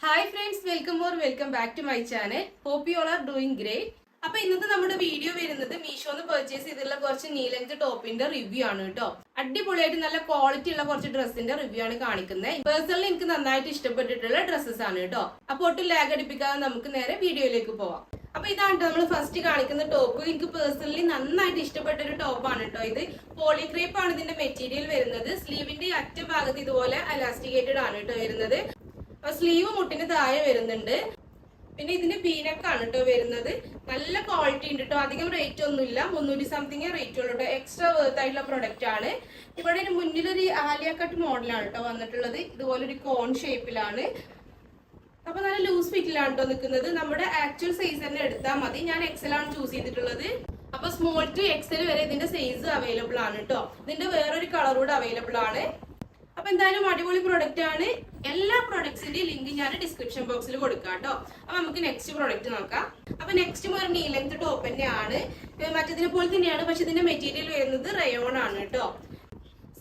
Hi friends, welcome back to my channel. Hope you all are doing great. അപ്പോൾ ഇന്നത്തെ നമ്മുടെ video വരുന്നത് മീഷോന്ന് purchase ചെയ്തിട്ടുള്ള കുറച്ച് നീ ലെങ്ത് ടോപ്പിന്റെ റിവ്യൂ ആണ് കേട്ടോ. അടിപൊളിയായിട്ട് നല്ല ക്വാളിറ്റി ഉള്ള കുറച്ച് ഡ്രസ്സിന്റെ റിവ്യൂ ആണ് കാണിക്കുന്നത്. പേഴ്സണലി എനിക്ക് നന്നായിട്ട് ഇഷ്ടപ്പെട്ടിട്ടുള്ള ഡ്രസ്സസ് ആണ് കേട്ടോ. അപ്പോൾ ഒട്ടും ലാഗ് അടിപ്പിക്കാതെ നമുക്ക് നേരെ വീഡിയോയിലേക്ക് പോവാം. അപ്പൊ ഇതാണ് നമ്മൾ ഫസ്റ്റ് കാണിക്കുന്ന ടോപ്പ്. എനിക്ക് പേഴ്സണലി നന്നായിട്ട് ഇഷ്ടപ്പെട്ട ഒരു ടോപ്പാണ് കേട്ടോ. ഇത് പോളിക്രേപ്പ് ആണ് ഇതിന്റെ മെറ്റീരിയൽ വരുന്നത്. സ്ലീവിന്റെ അറ്റ ഭാഗത്ത് ഇതുപോലെ അലാസ്റ്റിക്കേറ്റഡ് ആണ് കേട്ടോ വരുന്നത്. സ്ലീവ് മുട്ടിന് താഴെ വരുന്നുണ്ട്. പിന്നെ ഇതിന് ബീനക്കാണ് കേട്ടോ വരുന്നത്. നല്ല ക്വാളിറ്റി ഉണ്ട് കേട്ടോ. അധികം റേറ്റ് ഒന്നുമില്ല, 300 സംതിങ് റേറ്റ് ഉള്ളൂ കേട്ടോ. എക്സ്ട്രാ വേർത്ത് ആയിട്ടുള്ള പ്രൊഡക്റ്റ് ആണ്. ഇവിടെ ഒരു മുന്നിലൊരു ആലിയ കട്ട് മോഡലാണ് കേട്ടോ വന്നിട്ടുള്ളത്. ഇതുപോലെ ഒരു കോൺ ഷേപ്പിലാണ്. അപ്പൊ നല്ല ലൂസ് ഫിറ്റിലാണ് കേട്ടോ നിൽക്കുന്നത്. നമ്മുടെ ആക്ച്വൽ സൈസ് തന്നെ എടുത്താൽ മതി. ഞാൻ എക്സൽ ആണ് ചൂസ് ചെയ്തിട്ടുള്ളത്. അപ്പൊ സ്മോൾ ടു എക്സൽ വരെ ഇതിന്റെ സൈസ് അവൈലബിൾ ആണ് കേട്ടോ. ഇതിന്റെ വേറൊരു കളർ കൂടെ അവൈലബിൾ ആണ്. അപ്പൊ എന്തായാലും അടിപൊളി പ്രൊഡക്റ്റ് ആണ്. എല്ലാ പ്രൊഡക്ട്സിന്റെ ലിങ്ക് ഞാൻ ഡിസ്ക്രിപ്ഷൻ ബോക്സിൽ കൊടുക്കാം കേട്ടോ. അപ്പൊ നമുക്ക് നെക്സ്റ്റ് പ്രൊഡക്റ്റ് നോക്കാം. അപ്പൊ നെക്സ്റ്റ് ഒരു നീ ലെങ്ത് ടോപ്പ് തന്നെയാണ്. മറ്റേതിനെ പോലെ തന്നെയാണ്, പക്ഷെ ഇതിന്റെ മെറ്റീരിയൽ വരുന്നത് റയോൺ ആണ് കേട്ടോ.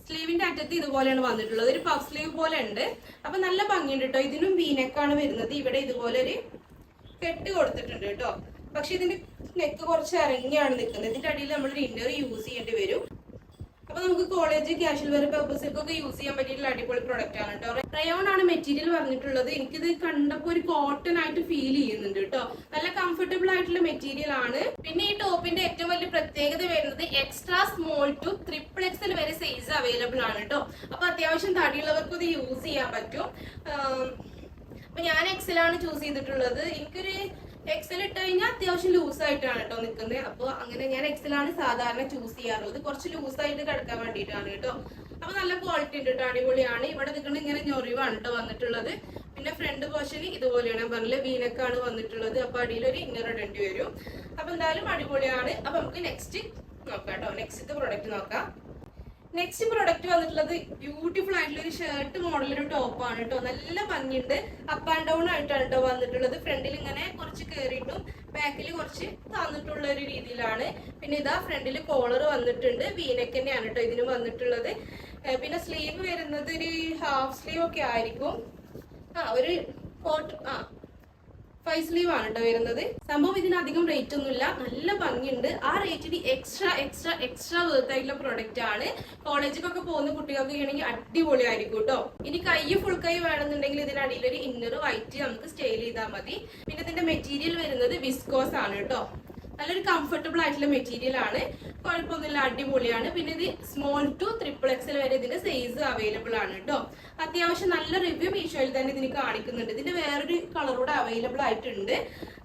സ്ലീവിന്റെ അറ്റത്ത് ഇതുപോലെയാണ് വന്നിട്ടുള്ളത്. ഒരു പഫ് സ്ലീവ് പോലെ ഉണ്ട്. അപ്പൊ നല്ല ഭംഗിയുണ്ട് കേട്ടോ. ഇതിനും വീനെക്കാണ് വരുന്നത്. ഇവിടെ ഇതുപോലെ ഒരു കെട്ട് കൊടുത്തിട്ടുണ്ട് കേട്ടോ. പക്ഷെ ഇതിന്റെ നെക്ക് കുറച്ച് ഇറങ്ങിയാണ് നിൽക്കുന്നത്. ഇതിന്റെ അടിയിൽ നമ്മളൊരു ഇന്നർ യൂസ് ചെയ്യേണ്ടി വരും. അപ്പൊ നമുക്ക് കോളേജ് കാഷ്വൽ വെയർ പർപ്പസിലൊക്കെ യൂസ് ചെയ്യാൻ പറ്റിയിട്ടുള്ള അടിപൊളി പ്രൊഡക്റ്റ് ആണ് കേട്ടോ. റയോൺ ആണ് മെറ്റീരിയൽ പറഞ്ഞിട്ടുള്ളത്. എനിക്കിത് കണ്ടപ്പോൾ ഒരു കോട്ടൺ ആയിട്ട് ഫീൽ ചെയ്യുന്നുണ്ട് കേട്ടോ. നല്ല കംഫർട്ടബിൾ ആയിട്ടുള്ള മെറ്റീരിയൽ ആണ്. പിന്നെ ഈ ടോപ്പിന്റെ ഏറ്റവും വലിയ പ്രത്യേകത വരുന്നത് എക്സ്ട്രാ സ്മോൾ ടു XXL വരെ സൈസ് അവൈലബിൾ ആണ് കേട്ടോ. അപ്പൊ അത്യാവശ്യം തടിയുള്ളവർക്ക് ഇത് യൂസ് ചെയ്യാൻ പറ്റും. അപ്പൊ ഞാൻ എക്സൽ ആണ് ചൂസ് ചെയ്തിട്ടുള്ളത്. എനിക്കൊരു എക്സൽ ഇട്ട് കഴിഞ്ഞാൽ അത്യാവശ്യം ലൂസ് ആയിട്ടാണ് കേട്ടോ നിൽക്കുന്നത്. അപ്പോൾ അങ്ങനെ ഞാൻ എക്സൽ ആണ് സാധാരണ ചൂസ് ചെയ്യാറുള്ളത്. കുറച്ച് ലൂസ് ആയിട്ട് കിടക്കാൻ വേണ്ടിയിട്ടാണ് കേട്ടോ. അപ്പൊ നല്ല ക്വാളിറ്റി ഉണ്ട് കേട്ടോ. അടിപൊളിയാണ്. ഇവിടെ നിൽക്കുന്നത് ഇങ്ങനെ ഞൊറിവാണ് കേട്ടോ വന്നിട്ടുള്ളത്. പിന്നെ ഫ്രണ്ട് പോർഷന് ഇതുപോലെയാണ് പറഞ്ഞില്ല, വീനക്കാണ് വന്നിട്ടുള്ളത്. അപ്പൊ അടിയിലൊരു ഇന്നർ ഇടേണ്ടി വരും. അപ്പൊ എന്തായാലും അടിപൊളിയാണ്. അപ്പൊ നമുക്ക് നെക്സ്റ്റ് നോക്കാം കേട്ടോ. നെക്സ്റ്റ് പ്രൊഡക്റ്റ് നോക്കാം. നെക്സ്റ്റ് പ്രൊഡക്റ്റ് വന്നിട്ടുള്ളത് ബ്യൂട്ടിഫുൾ ആയിട്ടുള്ള ഒരു ഷർട്ട് മോഡൽ ഒരു ടോപ്പാണ് കേട്ടോ. നല്ല ഭംഗിയുണ്ട്. അപ്പ് ആൻഡ് ഡൗൺ ആയിട്ടാണ് കേട്ടോ വന്നിട്ടുള്ളത്. ഫ്രണ്ടിൽ ഇങ്ങനെ കുറച്ച് കയറിയിട്ടും ബാക്കിൽ കുറച്ച് തന്നിട്ടുള്ള ഒരു രീതിയിലാണ്. പിന്നെ ഇതാ ഫ്രണ്ടിൽ കോളർ വന്നിട്ടുണ്ട്. വീനെക്ക് തന്നെയാണ് കേട്ടോ ഇതിന് വന്നിട്ടുള്ളത്. പിന്നെ സ്ലീവ് വരുന്നത് ഒരു ഹാഫ് സ്ലീവ് ഒക്കെ ആയിരിക്കും. ഒരു കോട്ട് 5 സ്ലീവ് ആണ് കേട്ടോ വരുന്നത്. സംഭവം ഇതിനധികം റേറ്റ് ഒന്നുമില്ല. നല്ല ഭംഗിയുണ്ട്. ആ റേറ്റിന് എക്സ്ട്രാ വേർത്ത് ആയിട്ടുള്ള പ്രൊഡക്റ്റ് ആണ്. കോളേജിലൊക്കെ പോകുന്ന കുട്ടികൾക്ക് ആണെങ്കിൽ അടിപൊളിയായിരിക്കും കേട്ടോ. ഇനി കൈ ഫുൾ കൈ വേണമെന്നുണ്ടെങ്കിൽ ഇതിനടിയിൽ ഒരു ഇന്നർ വൈറ്റ് നമുക്ക് സ്റ്റൈൽ ചെയ്താൽ മതി. പിന്നെ ഇതിന്റെ മെറ്റീരിയൽ വരുന്നത് വിസ്കോസ് ആണ് കേട്ടോ. നല്ലൊരു കംഫർട്ടബിൾ ആയിട്ടുള്ള മെറ്റീരിയൽ ആണ്. കുഴപ്പമൊന്നുമില്ല, അടിപൊളിയാണ്. പിന്നെ ഇത് സ്മോൾ ടു XXL വരെ ഇതിന്റെ സൈസ് അവൈലബിൾ ആണ് കേട്ടോ. അത്യാവശ്യം നല്ല റിവ്യൂ മീഷോയിൽ തന്നെ ഇതിന് കാണിക്കുന്നുണ്ട്. ഇതിന്റെ വേറൊരു കളർ കൂടെ അവൈലബിൾ ആയിട്ടുണ്ട്.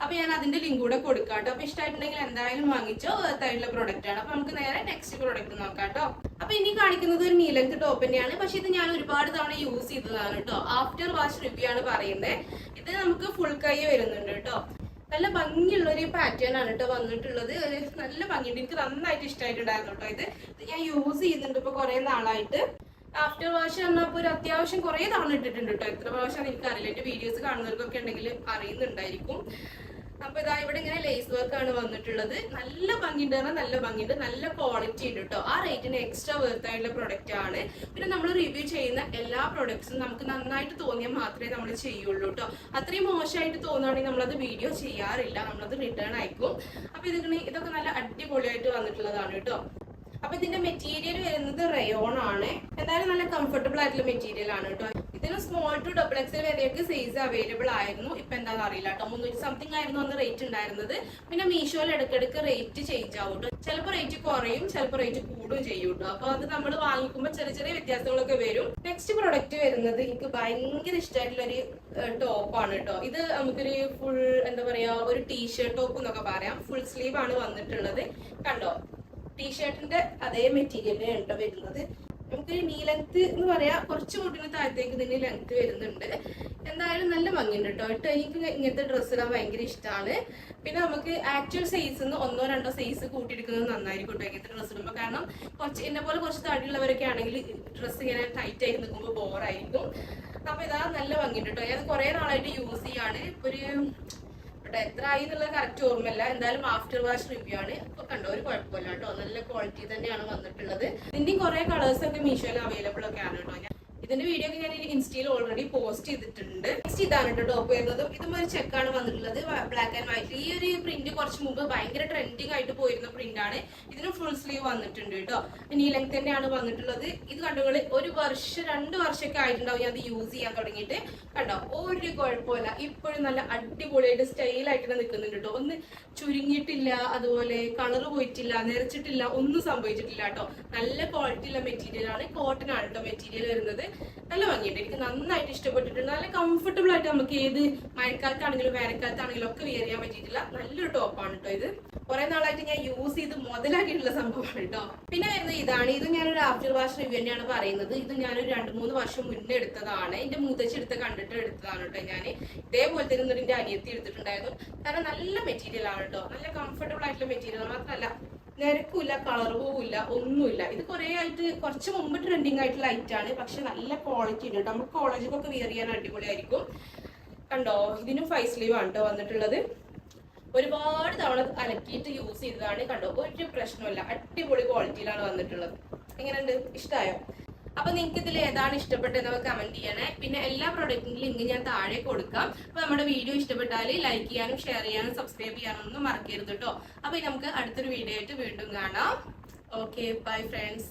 അപ്പൊ ഞാൻ അതിന്റെ ലിങ്ക് കൂടെ കൊടുക്കാം കേട്ടോ. അപ്പൊ ഇഷ്ടമായിട്ടുണ്ടെങ്കിൽ എന്തായാലും വാങ്ങിച്ചോ. വേർത്തായിട്ടുള്ള പ്രൊഡക്റ്റ് ആണ്. അപ്പൊ നമുക്ക് നേരെ നെക്സ്റ്റ് പ്രൊഡക്റ്റ് നോക്കാം കേട്ടോ. അപ്പൊ ഇനി കാണിക്കുന്നത് ഒരു നീ ലെങ്ത് ടോപ്പ് തന്നെയാണ്. പക്ഷെ ഇത് ഞാൻ ഒരുപാട് തവണ യൂസ് ചെയ്തതാണ് കേട്ടോ. ആഫ്റ്റർ വാഷ് റിവ്യൂ ആണ് പറയുന്നത്. ഇത് നമുക്ക് ഫുൾ കൈ വരുന്നുണ്ട് കേട്ടോ. നല്ല ഭംഗിയുള്ള ഒരു പാറ്റേൺ ആണ് കേട്ടോ വന്നിട്ടുള്ളത്. നല്ല ഭംഗിയുണ്ട്. എനിക്ക് നന്നായിട്ട് ഇഷ്ടമായിട്ടുണ്ടായിരുന്നു കേട്ടോ. ഇത് ഞാൻ യൂസ് ചെയ്യുന്നുണ്ട് ഇപ്പൊ കുറെ നാളായിട്ട്. ആഫ്റ്റർ വാഷ് പറഞ്ഞപ്പോൾ ഒരു അത്യാവശ്യം കുറെ തവണ ഇട്ടിട്ടുണ്ട് കേട്ടോ. എത്ര പ്രാവശ്യമാണ് എനിക്കറിയില്ല. എന്റെ വീഡിയോസ് കാണുന്നവർക്കൊക്കെ ഉണ്ടെങ്കിൽ അറിയുന്നുണ്ടായിരിക്കും. അപ്പൊ ഇതാ ഇവിടെ ഇങ്ങനെ ലേസ് വർക്ക് ആണ് വന്നിട്ടുള്ളത്. നല്ല ഭംഗിയുണ്ട് പറഞ്ഞാൽ നല്ല ഭംഗിയുണ്ട്. നല്ല ക്വാളിറ്റി ഉണ്ട് കേട്ടോ. ആ റേറ്റിന് എക്സ്ട്രാ വേർത്ത് ആയിട്ടുള്ള പ്രൊഡക്റ്റ് ആണ്. പിന്നെ നമ്മൾ റിവ്യൂ ചെയ്യുന്ന എല്ലാ പ്രൊഡക്ട്സും നമുക്ക് നന്നായിട്ട് തോന്നിയാൽ മാത്രമേ നമ്മൾ ചെയ്യുള്ളൂ കേട്ടോ. അത്രയും മോശമായിട്ട് തോന്നുകയാണെങ്കിൽ നമ്മളത് വീഡിയോ ചെയ്യാറില്ല. നമ്മളത് റിട്ടേൺ അയക്കും. അപ്പൊ ഇതൊക്കെ നല്ല അടിപൊളിയായിട്ട് വന്നിട്ടുള്ളതാണ് കേട്ടോ. അപ്പൊ ഇതിന്റെ മെറ്റീരിയൽ വരുന്നത് റയോൺ ആണ്. എന്തായാലും നല്ല കംഫർട്ടബിൾ ആയിട്ടുള്ള മെറ്റീരിയൽ ആണ് കേട്ടോ. ഇതിന് സ്മോൾ ടു XXL വരെയൊക്കെ സൈസ് അവൈലബിൾ ആയിരുന്നു. ഇപ്പൊ എന്താണെന്ന് അറിയില്ല കേട്ടോ. 300 സംതിങ് ആയിരുന്നു അന്ന് റേറ്റ് ഉണ്ടായിരുന്നത്. പിന്നെ മീഷോയിൽ ഇടയ്ക്കിടയ്ക്ക് റേറ്റ് ചേഞ്ച് ആവും കേട്ടോ. ചിലപ്പോൾ റേറ്റ് കുറയും, ചിലപ്പോൾ റേറ്റ് കൂടുകയും ചെയ്യും കേട്ടോ. അപ്പൊ അത് നമ്മൾ വാങ്ങിക്കുമ്പോൾ ചെറിയ വ്യത്യാസങ്ങളൊക്കെ വരും. നെക്സ്റ്റ് പ്രൊഡക്റ്റ് വരുന്നത് എനിക്ക് ഭയങ്കര ഇഷ്ടമായിട്ടുള്ള ഒരു ടോപ്പാണ് കേട്ടോ. ഇത് നമുക്കൊരു ഫുൾ എന്താ പറയാ, ഒരു ടീഷർട്ട് ടോപ്പ് എന്നൊക്കെ പറയാം. ഫുൾ സ്ലീവ് ആണ് വന്നിട്ടുള്ളത്. കണ്ടോ, ടീഷർട്ടിന്റെ അതേ മെറ്റീരിയലാണ് കേട്ടോ വരുന്നത്. നമുക്കൊരു നീ ലെങ്ത് എന്ന് പറയാ, കുറച്ച് മുട്ടിന് താഴത്തേക്ക് ഇതിന് ലെങ്ത് വരുന്നുണ്ട്. എന്തായാലും നല്ല ഭംഗിയുണ്ട് കേട്ടോ. എനിക്ക് ഇങ്ങനത്തെ ഡ്രസ്സ് ഇടാൻ ഭയങ്കര ഇഷ്ടമാണ്. പിന്നെ നമുക്ക് ആക്ച്വൽ സൈസിൽ നിന്ന് 1-2 സൈസ് കൂട്ടിയെടുക്കുന്നത് നന്നായിരിക്കും കേട്ടോ ഇങ്ങനത്തെ ഡ്രസ്സ് ഇടുമ്പോൾ. കാരണം എന്നെ പോലെ കുറച്ച് തടിയുള്ളവരൊക്കെ ആണെങ്കിൽ ഡ്രസ്സ് ഇങ്ങനെ ടൈറ്റ് ആയി നിൽക്കുമ്പോൾ ബോറായിരിക്കും. അപ്പൊ ഇതാ നല്ല ഭംഗിയുണ്ട് കേട്ടോ. ഞാൻ കുറെ നാളായിട്ട് യൂസ് ചെയ്യാണ്. ഒരു എത്ര ആയി എന്നുള്ളത് കറക്റ്റ് ഓർമ്മയില്ല. എന്തായാലും ആഫ്റ്റർ വാഷ് റിവ്യൂ ആണ്. അപ്പൊ കണ്ടോ, ഒരു കുഴപ്പമില്ല കേട്ടോ. നല്ല ക്വാളിറ്റി തന്നെയാണ് വന്നിട്ടുള്ളത്. ഇതിന്റെയും കുറെ കളേഴ്സ് ഒക്കെ മീഷോയിൽ അവൈലബിൾ ഒക്കെ ആണ് കേട്ടോ. ഇതിന്റെ വീഡിയോ ഒക്കെ ഞാൻ ഇൻസ്റ്റയിൽ ഓൾറെഡി പോസ്റ്റ് ചെയ്തിട്ടുണ്ട്. നെക്സ്റ്റ് ഇതാണ് കേട്ടോ ടോപ്പ് വരുന്നത്. ഇതും ഒരു ചെക്കാണ് വന്നിട്ടുള്ളത്, ബ്ലാക്ക് ആൻഡ് വൈറ്റ്. ഈ ഒരു പ്രിന്റ് കുറച്ച് മുമ്പ് ഭയങ്കര ട്രെൻഡിങ് ആയിട്ട് പോയിരുന്ന പ്രിന്റ് ആണ്. ഇതിന് ഫുൾ സ്ലീവ് വന്നിട്ടുണ്ട് കേട്ടോ. നീ ലെങ്ത് തന്നെയാണ് വന്നിട്ടുള്ളത്. ഇത് കണ്ടുകൾ 1 വർഷം 2 വർഷമൊക്കെ ആയിട്ടുണ്ടാവും ഞാൻ അത് യൂസ് ചെയ്യാൻ തുടങ്ങിയിട്ട്. കണ്ടോ, ഒരു കുഴപ്പമില്ല, ഇപ്പോഴും നല്ല അടിപൊളിയായിട്ട് സ്റ്റൈലായിട്ട് നിൽക്കുന്നുണ്ട് കേട്ടോ. ഒന്ന് ചുരുങ്ങിയിട്ടില്ല, അതുപോലെ കളർ പോയിട്ടില്ല, നിറച്ചിട്ടില്ല, ഒന്നും സംഭവിച്ചിട്ടില്ല കേട്ടോ. നല്ല ക്വാളിറ്റി ഉള്ള മെറ്റീരിയൽ ആണ്, കോട്ടൺ ആണ് കേട്ടോ മെറ്റീരിയൽ വരുന്നത്. നല്ല ഭംഗിയുണ്ട്, എനിക്ക് നന്നായിട്ട് ഇഷ്ടപ്പെട്ടിട്ടുണ്ട്. നല്ല കംഫർട്ടബിൾ ആയിട്ട് നമുക്ക് ഏത് മഴക്കാലത്താണെങ്കിലും വേനൽക്കാലത്താണെങ്കിലും ഒക്കെ വെയർ ചെയ്യാൻ പറ്റിയിട്ടില്ല നല്ലൊരു ടോപ്പാണ് കേട്ടോ. ഇത് കുറെ നാളായിട്ട് ഞാൻ യൂസ് ചെയ്ത് മുതലാക്കിയിട്ടുള്ള സംഭവമാണ് കേട്ടോ. പിന്നെ വരുന്നത് ഇതാണ്. ഇത് ഞാനൊരു ആഫ്റ്റർ വാഷ് റിവ്യൂ തന്നെയാണ് പറയുന്നത്. ഇത് ഞാനൊരു 2-3 വർഷം മുന്നേ എടുത്തതാണ്. എന്റെ മൂത്തച്ഛി എടുത്ത് കണ്ടിട്ട് എടുത്തതാണ് കേട്ടോ. ഞാൻ ഇതേപോലെ തന്നെ എന്റെ അനിയത്തി എടുത്തിട്ടുണ്ടായിരുന്നു. കാരണം നല്ല മെറ്റീരിയൽ ആണ് കേട്ടോ, നല്ല കംഫർട്ടബിൾ ആയിട്ടുള്ള മെറ്റീരിയൽ. മാത്രമല്ല നിരക്കില്ല, കളർ പോവില്ല, ഒന്നുമില്ല. ഇത് കുറെ ആയിട്ട് കുറച്ച് മുമ്പ് ട്രെൻഡിങ് ആയിട്ടുള്ള ലൈറ്റ് ആണ്, പക്ഷെ നല്ല ക്വാളിറ്റി ഉണ്ട് കേട്ടോ. നമുക്ക് കോളേജിലൊക്കെ വെയർ ചെയ്യാൻ അടിപൊളിയായിരിക്കും. കണ്ടോ, ഇതിനും 5 സ്ലീവ് ആണ് കേട്ടോ വന്നിട്ടുള്ളത്. ഒരുപാട് തവണ അലക്കിയിട്ട് യൂസ് ചെയ്തതാണ്. കണ്ടോ, ഒരു പ്രശ്നമില്ല, അടിപൊളി ക്വാളിറ്റിയിലാണ് വന്നിട്ടുള്ളത്. എങ്ങനെയുണ്ട്, ഇഷ്ടമായോ? അപ്പൊ നിങ്ങൾക്ക് ഇതിൽ ഏതാണ് ഇഷ്ടപ്പെട്ടത് കമന്റ് ചെയ്യണേ. പിന്നെ എല്ലാ പ്രൊഡക്റ്റിന്റെ ലിങ്ക് ഞാൻ താഴെ കൊടുക്കാം. അപ്പൊ നമ്മുടെ വീഡിയോ ഇഷ്ടപ്പെട്ടാൽ ലൈക്ക് ചെയ്യാനും ഷെയർ ചെയ്യാനും സബ്സ്ക്രൈബ് ചെയ്യാനും ഒന്നും മറക്കരുത് കേട്ടോ. അപ്പൊ നമുക്ക് അടുത്തൊരു വീഡിയോ ആയിട്ട് വീണ്ടും കാണാം. Okay, bye friends.